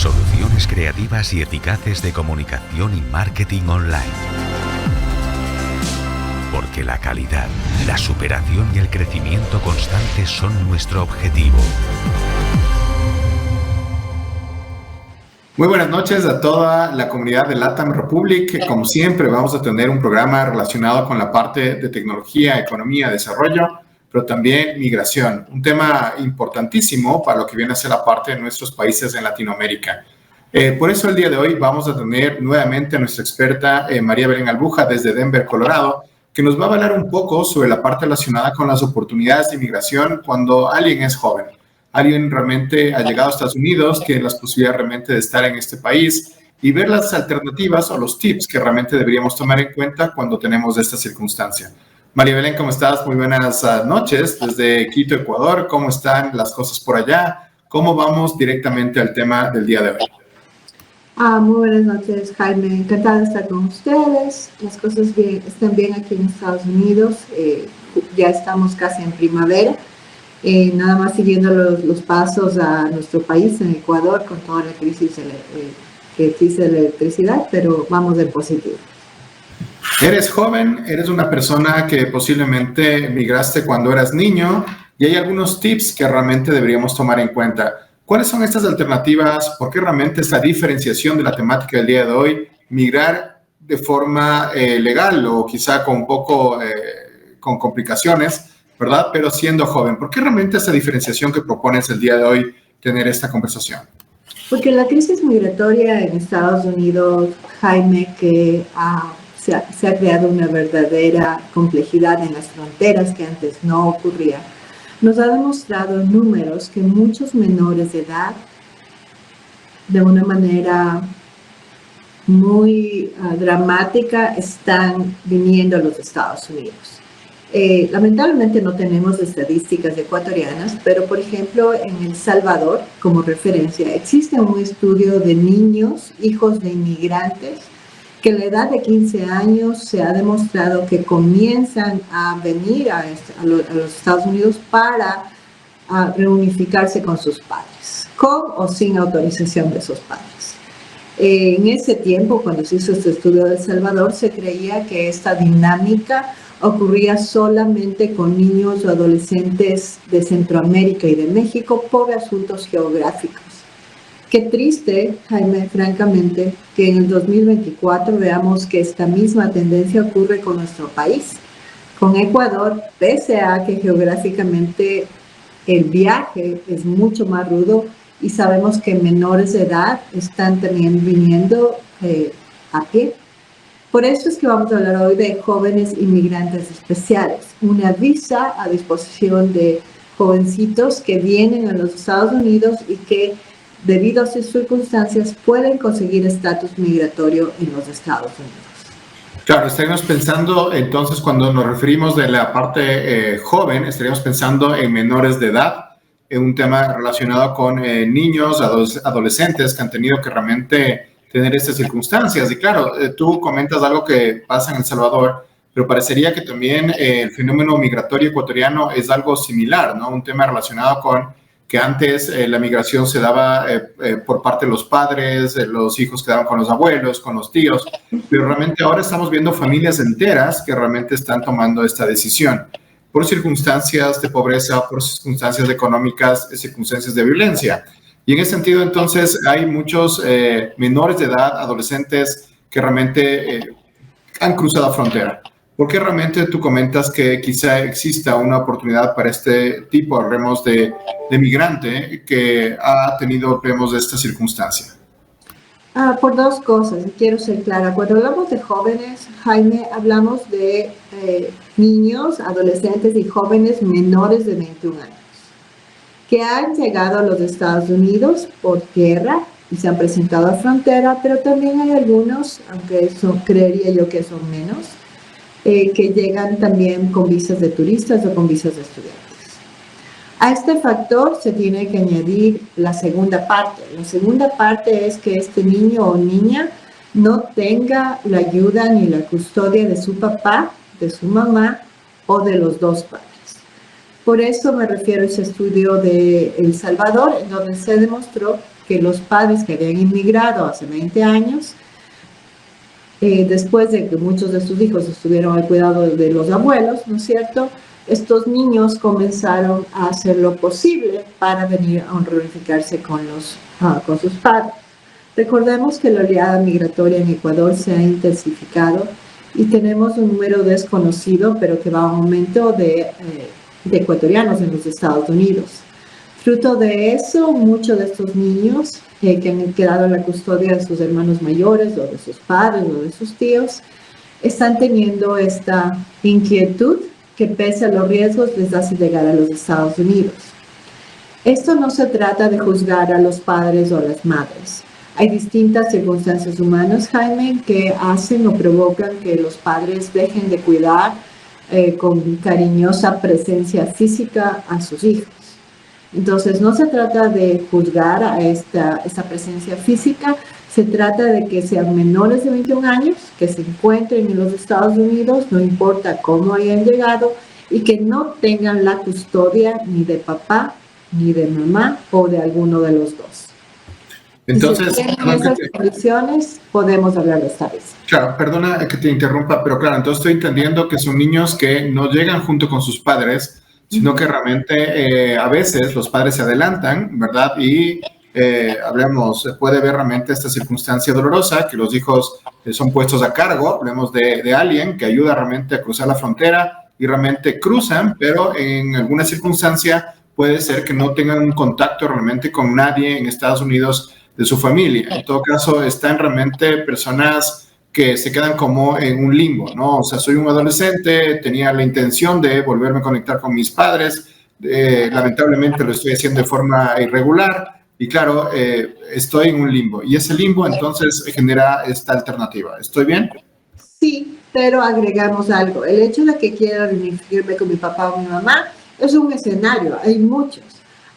Soluciones creativas y eficaces de comunicación y marketing online. Porque la calidad, la superación y el crecimiento constante son nuestro objetivo. Muy buenas noches a toda la comunidad de LATAM Republic. Como siempre, vamos a tener un programa relacionado con la parte de tecnología, economía, desarrollo, pero también migración. Un tema importantísimo para lo que viene a ser la parte de nuestros países en Latinoamérica. Por eso el día de hoy vamos a tener nuevamente a nuestra experta María Belén Albuja desde Denver, Colorado, que nos va a hablar un poco sobre la parte relacionada con las oportunidades de inmigración cuando alguien es joven. Alguien realmente ha llegado a Estados Unidos, tiene las posibilidades realmente de estar en este país y ver las alternativas o los tips que realmente deberíamos tomar en cuenta cuando tenemos esta circunstancia. María Belén, ¿cómo estás? Muy buenas noches desde Quito, Ecuador. ¿Cómo están las cosas por allá? ¿Cómo vamos directamente al tema del día de hoy? Muy buenas noches, Jaime. Encantada de estar con ustedes. Las cosas están bien aquí en Estados Unidos. Ya estamos casi en primavera. Nada más siguiendo los pasos a nuestro país, en Ecuador, con toda la crisis de electricidad, pero vamos en positivo. Eres joven, eres una persona que posiblemente migraste cuando eras niño y hay algunos tips que realmente deberíamos tomar en cuenta. ¿Cuáles son estas alternativas? ¿Por qué realmente esta diferenciación de la temática del día de hoy? Migrar de forma legal o quizá con un poco con complicaciones, ¿verdad? Pero siendo joven. ¿Por qué realmente esta diferenciación que propones el día de hoy tener esta conversación? Porque la crisis migratoria en Estados Unidos, Jaime, que se ha creado una verdadera complejidad en las fronteras que antes no ocurría, nos ha demostrado en números que muchos menores de edad, de una manera muy dramática, están viniendo a los Estados Unidos. Lamentablemente no tenemos estadísticas ecuatorianas, pero por ejemplo en El Salvador, como referencia, existe un estudio de niños, hijos de inmigrantes, que a la edad de 15 años se ha demostrado que comienzan a venir a los Estados Unidos para reunificarse con sus padres, con o sin autorización de sus padres. En ese tiempo, cuando se hizo este estudio de El Salvador, se creía que esta dinámica ocurría solamente con niños o adolescentes de Centroamérica y de México por asuntos geográficos. Qué triste, Jaime, francamente, que en el 2024 veamos que esta misma tendencia ocurre con nuestro país. Con Ecuador, pese a que geográficamente el viaje es mucho más rudo y sabemos que menores de edad están también viniendo a pie. Por eso es que vamos a hablar hoy de jóvenes inmigrantes especiales, una visa a disposición de jovencitos que vienen a los Estados Unidos y que debido a sus circunstancias pueden conseguir estatus migratorio en los Estados Unidos. Claro, estaríamos pensando entonces cuando nos referimos de la parte joven, estaríamos pensando en menores de edad, en un tema relacionado con niños, adolescentes que han tenido que realmente tener estas circunstancias. Y claro, tú comentas algo que pasa en El Salvador, pero parecería que también el fenómeno migratorio ecuatoriano es algo similar, ¿no? Un tema relacionado con que antes la migración se daba por parte de los padres, los hijos quedaban con los abuelos, con los tíos, pero realmente ahora estamos viendo familias enteras que realmente están tomando esta decisión por circunstancias de pobreza, por circunstancias económicas, circunstancias de violencia. Y en ese sentido, entonces, hay muchos menores de edad, adolescentes, que realmente han cruzado la frontera. ¿Por qué realmente tú comentas que quizá exista una oportunidad para este tipo, de migrante que ha tenido, vemos, esta circunstancia? Por dos cosas, y quiero ser clara. Cuando hablamos de jóvenes, Jaime, hablamos de niños, adolescentes y jóvenes menores de 21 años que han llegado a los Estados Unidos por tierra y se han presentado a frontera, pero también hay algunos, aunque eso creería yo que son menos, que llegan también con visas de turistas o con visas de estudiantes. A este factor se tiene que añadir la segunda parte. La segunda parte es que este niño o niña no tenga la ayuda ni la custodia de su papá, de su mamá o de los dos padres. Por eso me refiero a ese estudio de El Salvador, en donde se demostró que los padres que habían inmigrado hace 20 años, después de que muchos de sus hijos estuvieron al cuidado de los abuelos, ¿no es cierto?, estos niños comenzaron a hacer lo posible para venir a reunificarse con sus padres. Recordemos que la oleada migratoria en Ecuador se ha intensificado y tenemos un número desconocido, pero que va a aumento de ecuatorianos en los Estados Unidos. Fruto de eso, muchos de estos niños que han quedado en la custodia de sus hermanos mayores o de sus padres o de sus tíos, están teniendo esta inquietud que pese a los riesgos les hace llegar a los Estados Unidos. Esto no se trata de juzgar a los padres o a las madres. Hay distintas circunstancias humanas, Jaime, que hacen o provocan que los padres dejen de cuidar con cariñosa presencia física a sus hijos. Entonces, no se trata de juzgar a esta presencia física, se trata de que sean menores de 21 años, que se encuentren en los Estados Unidos, no importa cómo hayan llegado, y que no tengan la custodia ni de papá, ni de mamá, o de alguno de los dos. Entonces, si en esas condiciones, podemos hablar de esta vez. Claro, perdona que te interrumpa, pero claro, entonces estoy entendiendo que son niños que no llegan junto con sus padres, sino que realmente a veces los padres se adelantan, ¿verdad? Y puede ver realmente esta circunstancia dolorosa, que los hijos son puestos a cargo, hablemos de alguien que ayuda realmente a cruzar la frontera y realmente cruzan, pero en alguna circunstancia puede ser que no tengan un contacto realmente con nadie en Estados Unidos de su familia. En todo caso, están realmente personas que se quedan como en un limbo, ¿no? O sea, soy un adolescente, tenía la intención de volverme a conectar con mis padres, lamentablemente lo estoy haciendo de forma irregular y claro, estoy en un limbo. Y ese limbo entonces genera esta alternativa. ¿Estoy bien? Sí, pero agregamos algo. El hecho de que quiera reunirme con mi papá o mi mamá es un escenario, hay muchos.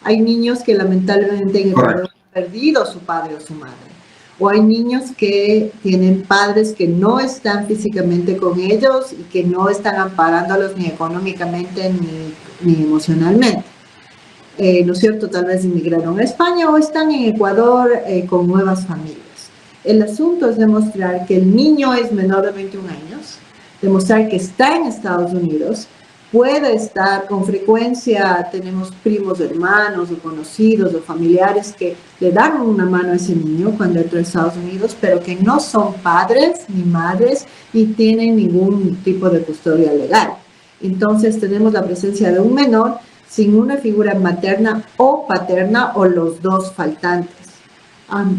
Hay niños que lamentablemente en Ecuador han perdido a su padre o su madre. O hay niños que tienen padres que no están físicamente con ellos y que no están amparándolos ni económicamente ni emocionalmente. ¿No es cierto? Tal vez inmigraron a España o están en Ecuador con nuevas familias. El asunto es demostrar que el niño es menor de 21 años, demostrar que está en Estados Unidos, puede estar con frecuencia, tenemos primos, hermanos o conocidos o familiares que le dan una mano a ese niño cuando entra a Estados Unidos, pero que no son padres ni madres ni tienen ningún tipo de custodia legal. Entonces tenemos la presencia de un menor sin una figura materna o paterna o los dos faltantes.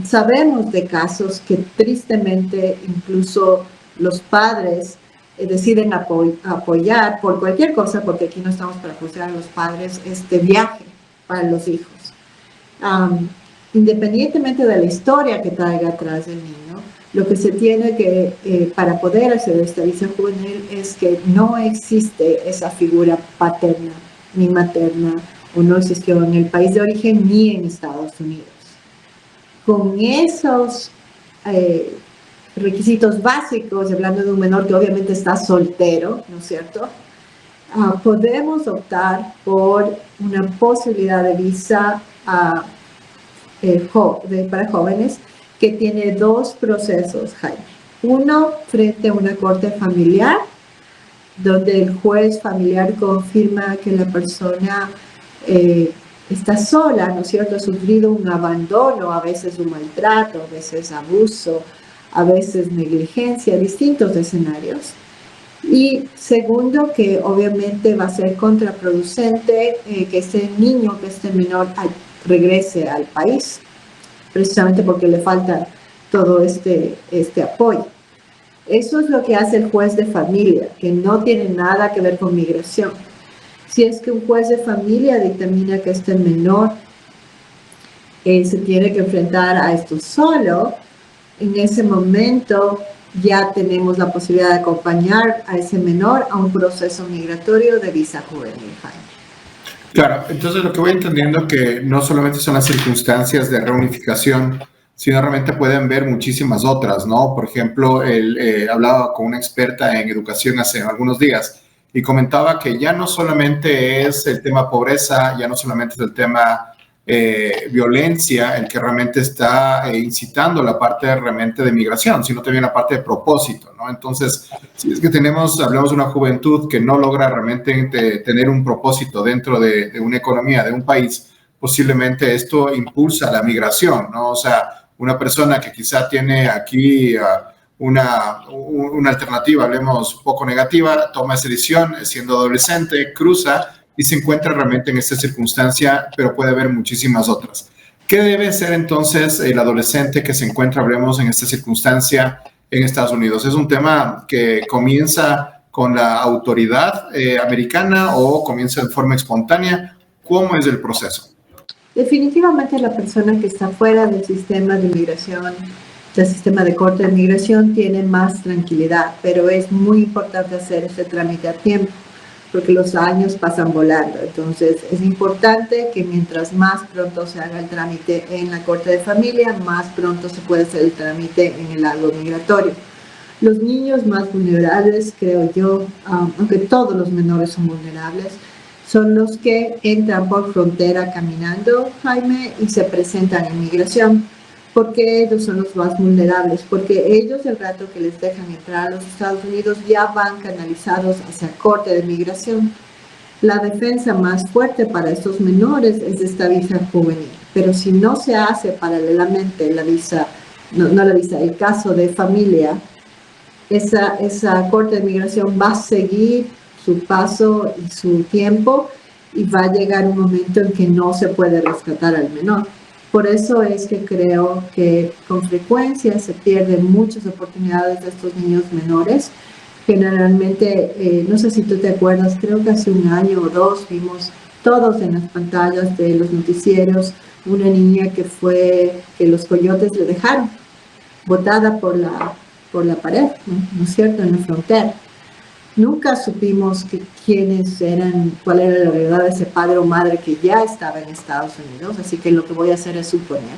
Sabemos de casos que tristemente incluso los padres deciden apoyar por cualquier cosa, porque aquí no estamos para juzgar a los padres, este viaje para los hijos. Independientemente de la historia que traiga atrás el niño, lo que se tiene que, para poder hacer esta visa juvenil, es que no existe esa figura paterna ni materna, o no existió en el país de origen ni en Estados Unidos. Con esos requisitos básicos, hablando de un menor que obviamente está soltero, ¿no es cierto? Podemos optar por una posibilidad de visa para jóvenes que tiene dos procesos, Jaime. Uno, frente a una corte familiar, donde el juez familiar confirma que la persona está sola, ¿no es cierto? Ha sufrido un abandono, a veces un maltrato, a veces abuso, a veces negligencia, distintos escenarios. Y segundo, que obviamente va a ser contraproducente que este niño, que este menor regrese al país, precisamente porque le falta todo este apoyo. Eso es lo que hace el juez de familia, que no tiene nada que ver con migración. Si es que un juez de familia dictamina que este menor se tiene que enfrentar a esto solo, en ese momento ya tenemos la posibilidad de acompañar a ese menor a un proceso migratorio de visa juvenil. Claro, entonces lo que voy entendiendo que no solamente son las circunstancias de reunificación, sino realmente pueden ver muchísimas otras, ¿no? Por ejemplo, hablaba con una experta en educación hace algunos días y comentaba que ya no solamente es el tema pobreza, ya no solamente es el tema violencia el que realmente está incitando la parte realmente de migración, sino también la parte de propósito, ¿no? Entonces, si es que hablamos de una juventud que no logra realmente tener un propósito dentro de una economía, de un país, posiblemente esto impulsa la migración, ¿no? O sea, una persona que quizá tiene aquí una alternativa, hablemos poco negativa, toma esa decisión siendo adolescente, cruza y se encuentra realmente en esta circunstancia, pero puede haber muchísimas otras. ¿Qué debe ser entonces el adolescente que se encuentra, hablemos, en esta circunstancia en Estados Unidos? ¿Es un tema que comienza con la autoridad americana o comienza de forma espontánea? ¿Cómo es el proceso? Definitivamente la persona que está fuera del sistema de migración, del sistema de corte de migración, tiene más tranquilidad, pero es muy importante hacer este trámite a tiempo, porque los años pasan volando. Entonces, es importante que mientras más pronto se haga el trámite en la Corte de Familia, más pronto se puede hacer el trámite en el árbol migratorio. Los niños más vulnerables, creo yo, aunque todos los menores son vulnerables, son los que entran por frontera caminando, Jaime, y se presentan en migración. ¿Por qué ellos son los más vulnerables? Porque ellos, el rato que les dejan entrar a los Estados Unidos, ya van canalizados hacia Corte de Migración. La defensa más fuerte para estos menores es esta visa juvenil, pero si no se hace paralelamente la visa, el caso de familia, esa Corte de Migración va a seguir su paso y su tiempo y va a llegar un momento en que no se puede rescatar al menor. Por eso es que creo que con frecuencia se pierden muchas oportunidades de estos niños menores. Generalmente, no sé si tú te acuerdas, creo que hace un año o dos vimos todos en las pantallas de los noticieros una niña que los coyotes le dejaron botada por la pared, ¿no es cierto?, en la frontera. Nunca supimos quiénes eran, cuál era la realidad de ese padre o madre que ya estaba en Estados Unidos, así que lo que voy a hacer es suponer.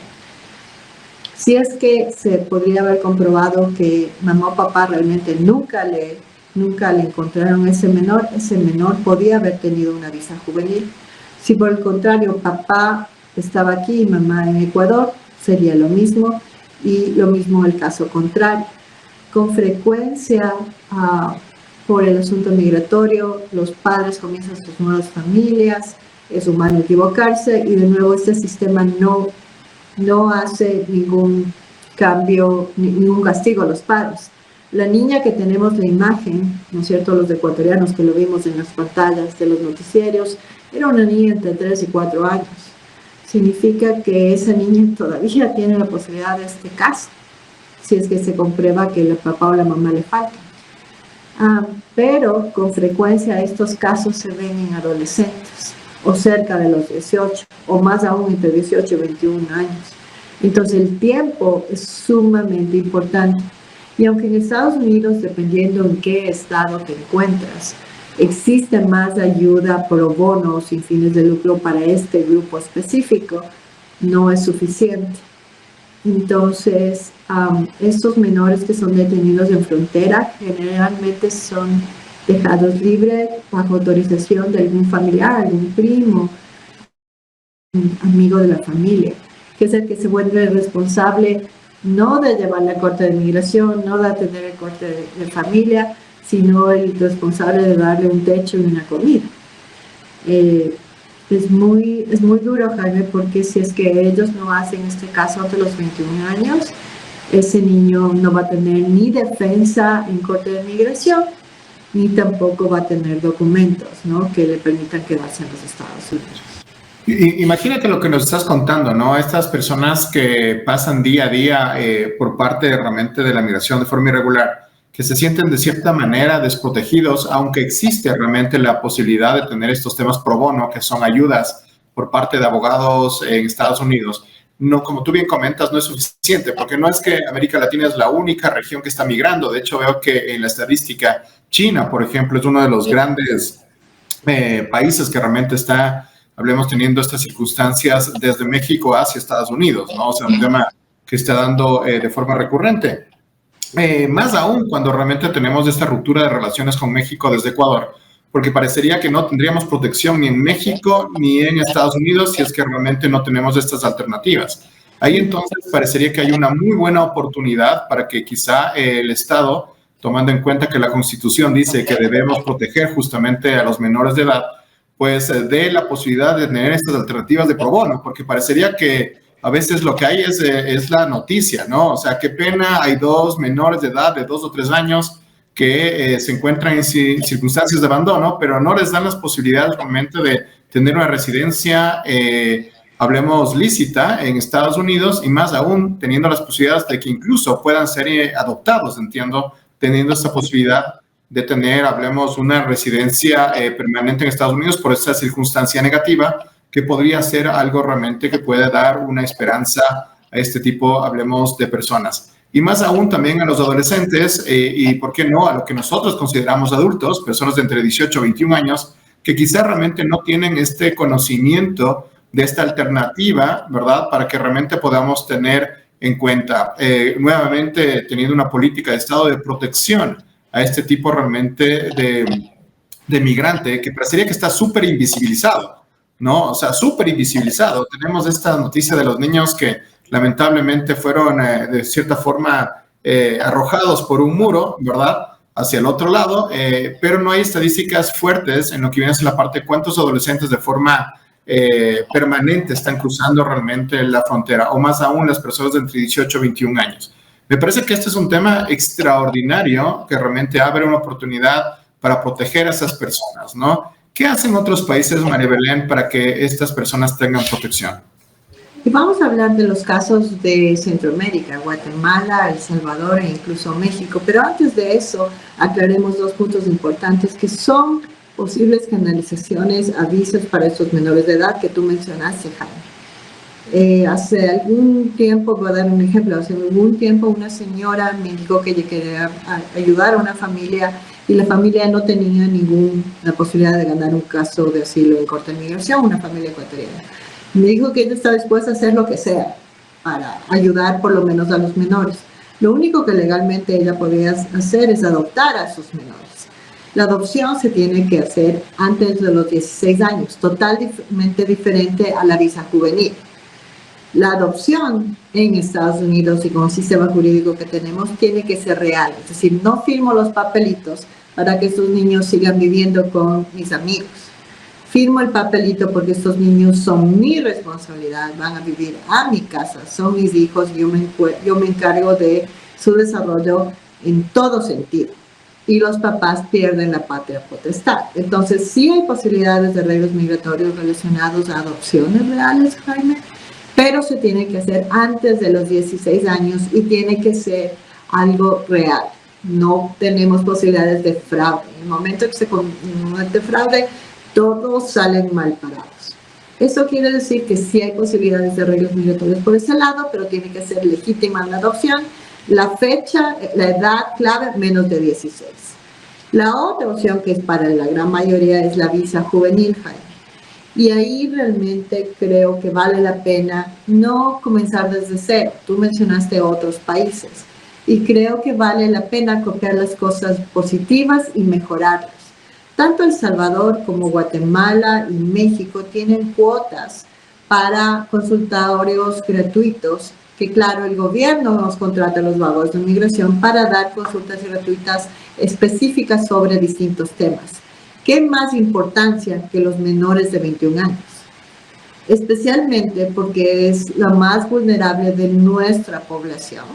Si es que se podría haber comprobado que mamá o papá realmente nunca le encontraron ese menor podía haber tenido una visa juvenil. Si por el contrario papá estaba aquí y mamá en Ecuador, sería lo mismo, y lo mismo el caso contrario. Con frecuencia, por el asunto migratorio, los padres comienzan sus nuevas familias, es humano equivocarse, y de nuevo este sistema no hace ningún cambio, ningún castigo a los padres. La niña que tenemos la imagen, ¿no es cierto?, los ecuatorianos que lo vimos en las pantallas de los noticieros, era una niña entre 3 y 4 años. Significa que esa niña todavía tiene la posibilidad de este caso, si es que se comprueba que el papá o la mamá le faltan. Pero con frecuencia estos casos se ven en adolescentes o cerca de los 18 o más aún entre 18 y 21 años. Entonces el tiempo es sumamente importante, y aunque en Estados Unidos, dependiendo en qué estado te encuentras, existe más ayuda pro bono sin fines de lucro para este grupo específico, no es suficiente. Entonces, estos menores que son detenidos en frontera generalmente son dejados libres bajo autorización de algún familiar, algún primo, un amigo de la familia, que es el que se vuelve responsable no de llevar la corte de migración, no de atender el corte de familia, sino el responsable de darle un techo y una comida. Es muy duro, Jaime, porque si es que ellos no hacen este caso ante los 21 años, ese niño no va a tener ni defensa en corte de migración, ni tampoco va a tener documentos, ¿no?, que le permitan quedarse en los Estados Unidos. Imagínate lo que nos estás contando, ¿no? Estas personas que pasan día a día por parte realmente de la migración de forma irregular, que se sienten de cierta manera desprotegidos, aunque existe realmente la posibilidad de tener estos temas pro bono, que son ayudas por parte de abogados en Estados Unidos. No, como tú bien comentas, no es suficiente, porque no es que América Latina es la única región que está migrando. De hecho, veo que en la estadística, China, por ejemplo, es uno de los grandes países que realmente está, hablemos, teniendo estas circunstancias desde México hacia Estados Unidos, ¿no? O sea, un tema que está dando de forma recurrente. Más aún cuando realmente tenemos esta ruptura de relaciones con México desde Ecuador, porque parecería que no tendríamos protección ni en México ni en Estados Unidos si es que realmente no tenemos estas alternativas. Ahí entonces parecería que hay una muy buena oportunidad para que quizá el Estado, tomando en cuenta que la Constitución dice que debemos proteger justamente a los menores de edad, pues dé la posibilidad de tener estas alternativas de pro bono, porque parecería que a veces lo que hay es la noticia, ¿no? O sea, qué pena, hay 2 menores de edad de 2 o 3 años que se encuentran en circunstancias de abandono, pero no les dan las posibilidades realmente de tener una residencia, hablemos, lícita en Estados Unidos, y más aún teniendo las posibilidades de que incluso puedan ser adoptados, entiendo, teniendo esta posibilidad de tener, hablemos, una residencia permanente en Estados Unidos por esa circunstancia negativa, que podría ser algo realmente que puede dar una esperanza a este tipo, hablemos, de personas. Y más aún también a los adolescentes y, ¿por qué no?, a lo que nosotros consideramos adultos, personas de entre 18 y 21 años, que quizá realmente no tienen este conocimiento de esta alternativa, ¿verdad?, para que realmente podamos tener en cuenta, nuevamente teniendo una política de Estado de protección a este tipo realmente de migrante, que parecería que está súper invisibilizado, ¿no? O sea, súper invisibilizado. Tenemos esta noticia de los niños que lamentablemente fueron de cierta forma arrojados por un muro, ¿verdad?, hacia el otro lado, pero no hay estadísticas fuertes en lo que viene a ser la parte de cuántos adolescentes de forma permanente están cruzando realmente la frontera, o más aún las personas de entre 18 y 21 años. Me parece que este es un tema extraordinario que realmente abre una oportunidad para proteger a esas personas, ¿no? ¿Qué hacen otros países, María Belén, para que estas personas tengan protección? Y vamos a hablar de los casos de Centroamérica, Guatemala, El Salvador e incluso México. Pero antes de eso, aclaremos 2 puntos importantes que son posibles canalizaciones, avisos para estos menores de edad que tú mencionaste, Jaime. Hace algún tiempo, voy a dar un ejemplo, hace algún tiempo una señora me dijo que ella quería ayudar a una familia y la familia no tenía la posibilidad de ganar un caso de asilo en Corte de Migración, una familia ecuatoriana. Me dijo que ella está dispuesta a hacer lo que sea para ayudar por lo menos a los menores. Lo único que legalmente ella podía hacer es adoptar a sus menores. La adopción se tiene que hacer antes de los 16 años, totalmente diferente a la visa juvenil. La adopción en Estados Unidos y con el sistema jurídico que tenemos tiene que ser real. Es decir, no firmo los papelitos para que estos niños sigan viviendo con mis amigos. Firmo el papelito porque estos niños son mi responsabilidad, van a vivir a mi casa, son mis hijos, yo me encargo de su desarrollo en todo sentido. Y los papás pierden la patria potestad. Entonces, sí hay posibilidades de arreglos migratorios relacionados a adopciones reales, Jaime, pero se tiene que hacer antes de los 16 años y tiene que ser algo real. No tenemos posibilidades de fraude. En el momento que se comete fraude, todos salen mal parados. Eso quiere decir que sí hay posibilidades de arreglos migratorios por ese lado, pero tiene que ser legítima la adopción. La fecha, la edad clave, menos de 16. La otra opción, que es para la gran mayoría, es la visa juvenil, Jaime. Y ahí realmente creo que vale la pena no comenzar desde cero. Tú mencionaste otros países. Y creo que vale la pena copiar las cosas positivas y mejorarlas. Tanto El Salvador como Guatemala y México tienen cuotas para consultorios gratuitos, que claro, el gobierno nos contrata a los abogados de inmigración para dar consultas gratuitas específicas sobre distintos temas. ¿Qué más importancia que los menores de 21 años? Especialmente porque es la más vulnerable de nuestra población,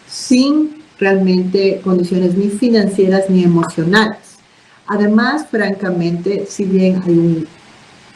sin realmente condiciones ni financieras ni emocionales. Además, francamente, si bien hay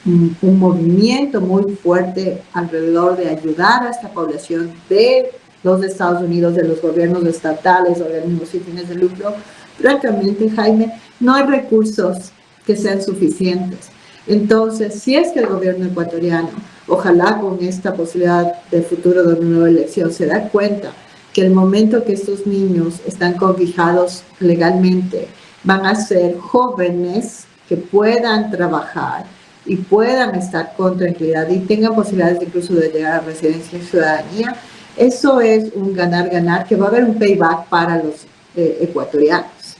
un movimiento muy fuerte alrededor de ayudar a esta población de los Estados Unidos, de los gobiernos estatales, organismos sin fines de lucro, francamente, Jaime, no hay recursos que sean suficientes. Entonces, si es que el gobierno ecuatoriano, ojalá con esta posibilidad de futuro de una nueva elección, se da cuenta que el momento que estos niños están cobijados legalmente, van a ser jóvenes que puedan trabajar y puedan estar con tranquilidad y tengan posibilidades incluso de llegar a residencia y ciudadanía, eso es un ganar-ganar, que va a haber un payback para los ecuatorianos.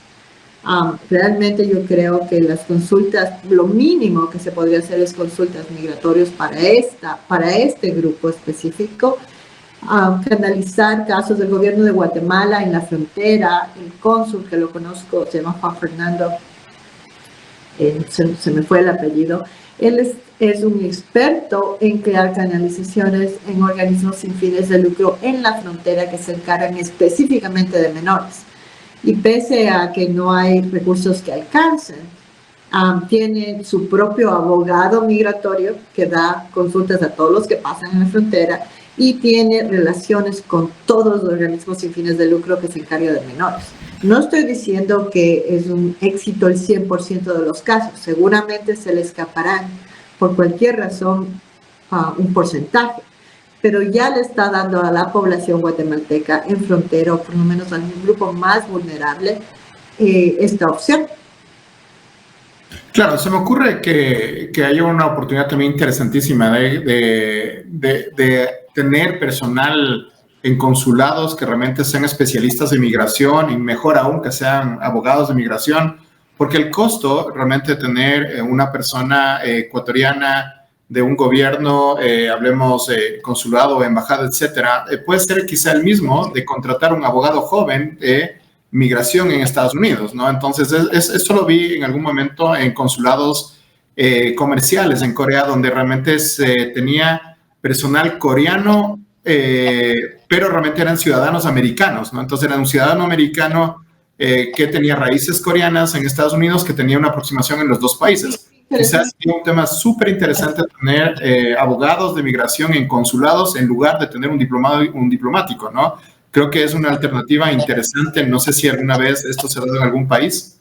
Realmente yo creo que las consultas, lo mínimo que se podría hacer es consultas migratorias para este grupo específico, canalizar casos del gobierno de Guatemala en la frontera. El cónsul que lo conozco se llama Juan Fernando, se me fue el apellido. Él es un experto en crear canalizaciones en organismos sin fines de lucro en la frontera que se encargan específicamente de menores. Y pese a que no hay recursos que alcancen, tiene su propio abogado migratorio que da consultas a todos los que pasan en la frontera y tiene relaciones con todos los organismos sin fines de lucro que se encargan de menores. No estoy diciendo que es un éxito el 100% de los casos, seguramente se le escaparán por cualquier razón un porcentaje, pero ya le está dando a la población guatemalteca en frontera, o por lo menos a un grupo más vulnerable, esta opción. Claro, se me ocurre que haya una oportunidad también interesantísima de tener personal en consulados que realmente sean especialistas de migración y mejor aún que sean abogados de migración, porque el costo realmente de tener una persona ecuatoriana de un gobierno, hablemos de consulado o embajada, etcétera, puede ser quizá el mismo de contratar un abogado joven de migración en Estados Unidos, ¿no? Entonces, esto lo vi en algún momento en consulados comerciales en Corea, donde realmente se tenía personal coreano, pero realmente eran ciudadanos americanos, ¿no? Entonces, era un ciudadano americano que tenía raíces coreanas en Estados Unidos, que tenía una aproximación en los dos países. Quizás sería un tema súper interesante tener abogados de migración en consulados en lugar de tener un diplomático, ¿no? Creo que es una alternativa interesante. No sé si alguna vez esto se ha dado en algún país.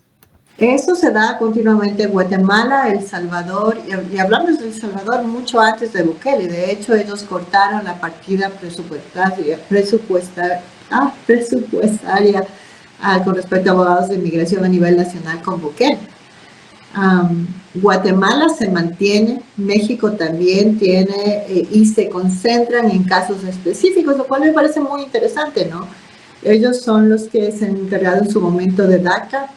Eso se da continuamente en Guatemala, El Salvador, y hablamos de El Salvador mucho antes de Bukele. De hecho, ellos cortaron la partida presupuestaria con respecto a abogados de inmigración a nivel nacional con Bukele. Guatemala se mantiene, México también tiene y se concentran en casos específicos, lo cual me parece muy interesante, ¿no? Ellos son los que se han encargado en su momento de DACA,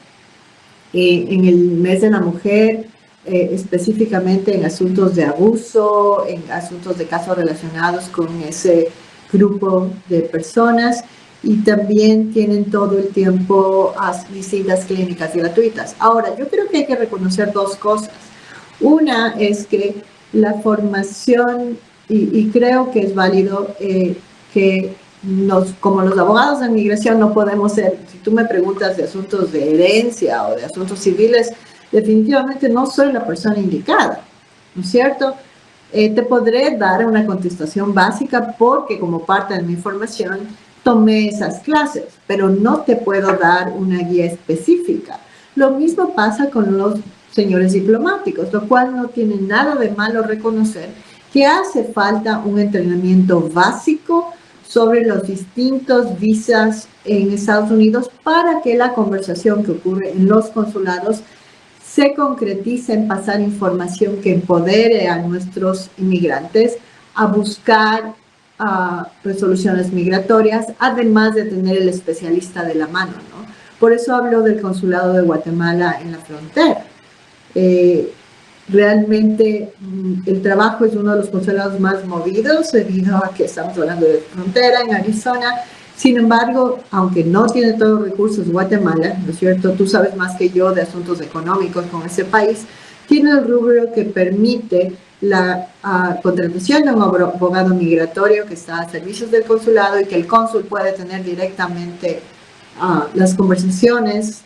en el mes de la mujer, específicamente en asuntos de abuso, en asuntos de casos relacionados con ese grupo de personas, y también tienen todo el tiempo visitas clínicas gratuitas. Ahora, yo creo que hay que reconocer dos cosas. Una es que la formación, y creo que es válido que como los abogados de inmigración no podemos ser, si tú me preguntas de asuntos de herencia o de asuntos civiles, definitivamente no soy la persona indicada, ¿no es cierto? Te podré dar una contestación básica porque como parte de mi formación tomé esas clases, pero no te puedo dar una guía específica. Lo mismo pasa con los señores diplomáticos, lo cual no tiene nada de malo reconocer que hace falta un entrenamiento básico sobre los distintos visas en Estados Unidos para que la conversación que ocurre en los consulados se concretice en pasar información que empodere a nuestros inmigrantes a buscar resoluciones migratorias, además de tener el especialista de la mano, ¿no? Por eso hablo del consulado de Guatemala en la frontera. Realmente el trabajo es uno de los consulados más movidos debido a que estamos hablando de frontera en Arizona. Sin embargo, aunque no tiene todos los recursos Guatemala, ¿no es cierto? Tú sabes más que yo de asuntos económicos con ese país, tiene el rubro que permite la contratación de un abogado migratorio que está a servicios del consulado y que el cónsul puede tener directamente las conversaciones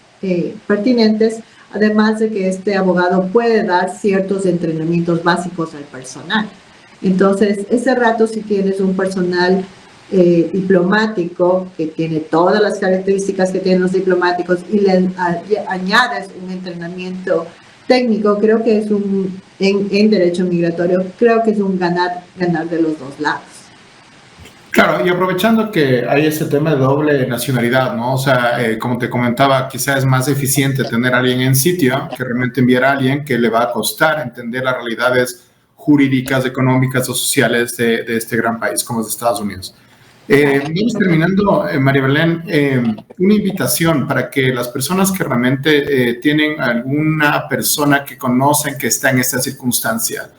pertinentes, además de que este abogado puede dar ciertos entrenamientos básicos al personal. Entonces, ese rato si tienes un personal diplomático que tiene todas las características que tienen los diplomáticos y le añades un entrenamiento técnico, creo que es en derecho migratorio, creo que es un ganar de los dos lados. Claro, y aprovechando que hay ese tema de doble nacionalidad, ¿no? O sea, como te comentaba, quizás es más eficiente tener a alguien en sitio que realmente enviar a alguien que le va a costar entender las realidades jurídicas, económicas o sociales de este gran país como es Estados Unidos. Vamos terminando, María Belén, una invitación para que las personas que realmente tienen alguna persona que conocen que está en esta circunstancia,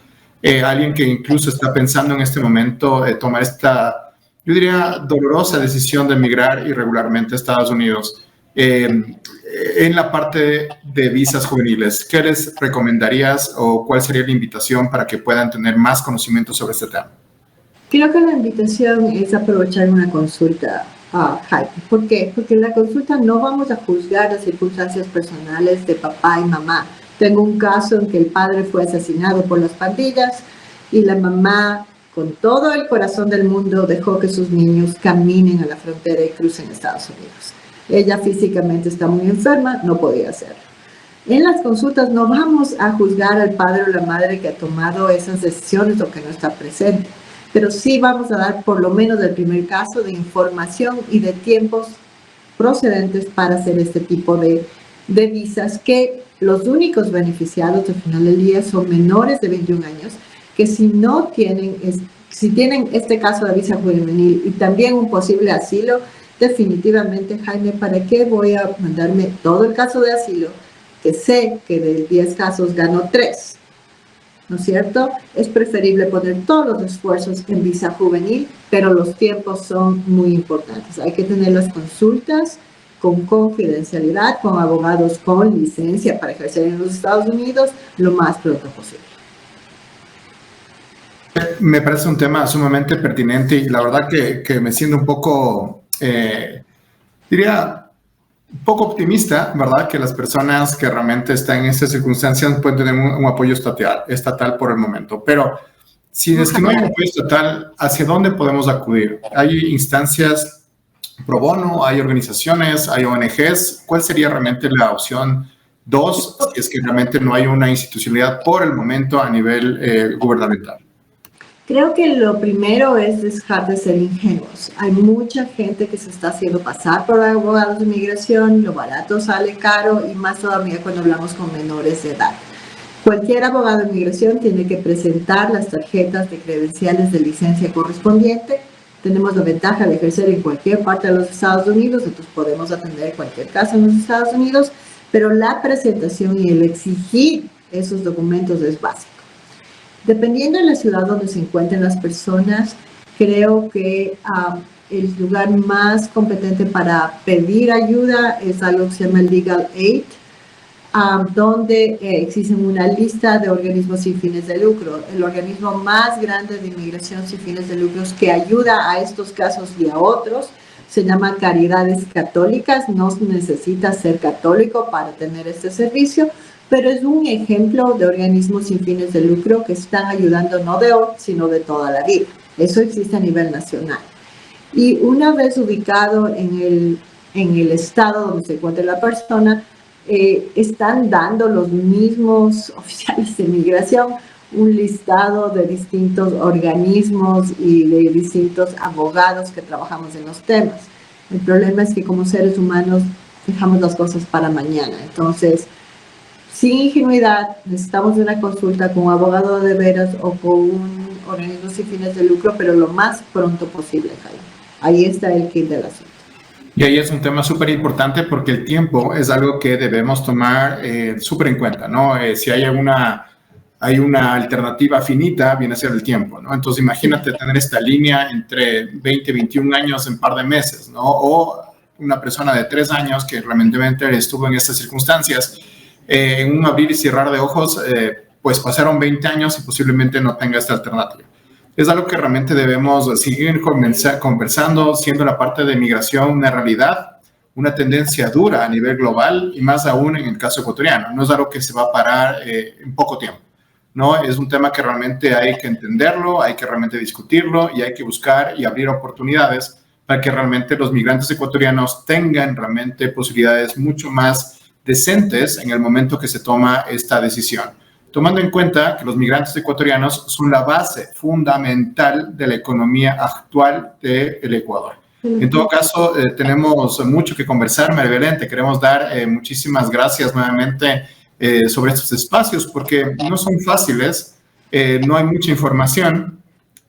alguien que incluso está pensando en este momento tomar esta, yo diría, dolorosa decisión de emigrar irregularmente a Estados Unidos, en la parte de visas juveniles, ¿qué les recomendarías o cuál sería la invitación para que puedan tener más conocimiento sobre este tema? Creo que la invitación es aprovechar una consulta, Jaime. ¿Por qué? Porque en la consulta no vamos a juzgar las circunstancias personales de papá y mamá. Tengo un caso en que el padre fue asesinado por las pandillas y la mamá, con todo el corazón del mundo, dejó que sus niños caminen a la frontera y crucen a Estados Unidos. Ella físicamente está muy enferma, no podía hacerlo. En las consultas no vamos a juzgar al padre o la madre que ha tomado esas decisiones o que no está presente, pero sí vamos a dar por lo menos el primer caso de información y de tiempos procedentes para hacer este tipo de visas, que los únicos beneficiados al final del día son menores de 21 años, que si tienen este caso de visa juvenil y también un posible asilo, definitivamente, Jaime, ¿para qué voy a mandarme todo el caso de asilo? Que sé que de 10 casos gano 3, ¿no es cierto? Es preferible poner todos los esfuerzos en visa juvenil, pero los tiempos son muy importantes. Hay que tener las consultas con confidencialidad, con abogados con licencia para ejercer en los Estados Unidos lo más pronto posible. Me parece un tema sumamente pertinente y la verdad que me siento un poco, diría, un poco optimista, ¿verdad? Que las personas que realmente están en estas circunstancias pueden tener un apoyo estatal por el momento. Pero si es que no hay un apoyo estatal, ¿hacia dónde podemos acudir? ¿Hay instancias pro bono? ¿Hay organizaciones? ¿Hay ONGs? ¿Cuál sería realmente la opción 2 si es que realmente no hay una institucionalidad por el momento a nivel gubernamental? Creo que lo primero es dejar de ser ingenuos. Hay mucha gente que se está haciendo pasar por abogados de inmigración, lo barato sale caro y más todavía cuando hablamos con menores de edad. Cualquier abogado de inmigración tiene que presentar las tarjetas de credenciales de licencia correspondiente. Tenemos la ventaja de ejercer en cualquier parte de los Estados Unidos, entonces podemos atender cualquier caso en los Estados Unidos, pero la presentación y el exigir esos documentos es básico. Dependiendo de la ciudad donde se encuentren las personas, creo que el lugar más competente para pedir ayuda es algo que se llama Legal Aid, donde existe una lista de organismos sin fines de lucro. El organismo más grande de inmigración sin fines de lucro que ayuda a estos casos y a otros se llama Caridades Católicas. No necesita ser católico para tener este servicio, pero es un ejemplo de organismos sin fines de lucro que están ayudando no de hoy, sino de toda la vida. Eso existe a nivel nacional. Y una vez ubicado en el estado donde se encuentra la persona, están dando los mismos oficiales de inmigración un listado de distintos organismos y de distintos abogados que trabajamos en los temas. El problema es que como seres humanos dejamos las cosas para mañana. Entonces, sin ingenuidad, necesitamos una consulta con un abogado de veras o con un organismo sin fines de lucro, pero lo más pronto posible, Jaime. Ahí está el kit del asunto. Y ahí es un tema súper importante porque el tiempo es algo que debemos tomar súper en cuenta, ¿no? Si hay una alternativa finita, viene a ser el tiempo, ¿no? Entonces, imagínate tener esta línea entre 20 y 21 años en un par de meses, ¿no? O una persona de 3 años que realmente estuvo en estas circunstancias. En un abrir y cerrar de ojos, pues pasaron 20 años y posiblemente no tenga esta alternativa. Es algo que realmente debemos seguir conversando, siendo la parte de migración una realidad, una tendencia dura a nivel global y más aún en el caso ecuatoriano. No es algo que se va a parar en poco tiempo, ¿no? Es un tema que realmente hay que entenderlo, hay que realmente discutirlo y hay que buscar y abrir oportunidades para que realmente los migrantes ecuatorianos tengan realmente posibilidades mucho más decentes en el momento que se toma esta decisión, tomando en cuenta que los migrantes ecuatorianos son la base fundamental de la economía actual del Ecuador. En todo caso, tenemos mucho que conversar, María Belén. Te queremos dar muchísimas gracias nuevamente sobre estos espacios porque no son fáciles, no hay mucha información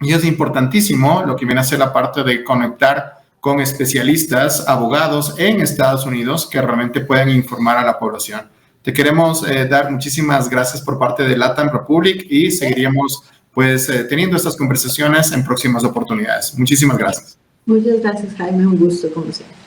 Y es importantísimo lo que viene a ser la parte de conectar con especialistas, abogados en Estados Unidos que realmente puedan informar a la población. Te queremos dar muchísimas gracias por parte de LATAM Republic y seguiríamos pues teniendo estas conversaciones en próximas oportunidades. Muchísimas gracias. Muchas gracias, Jaime. Un gusto, como siempre.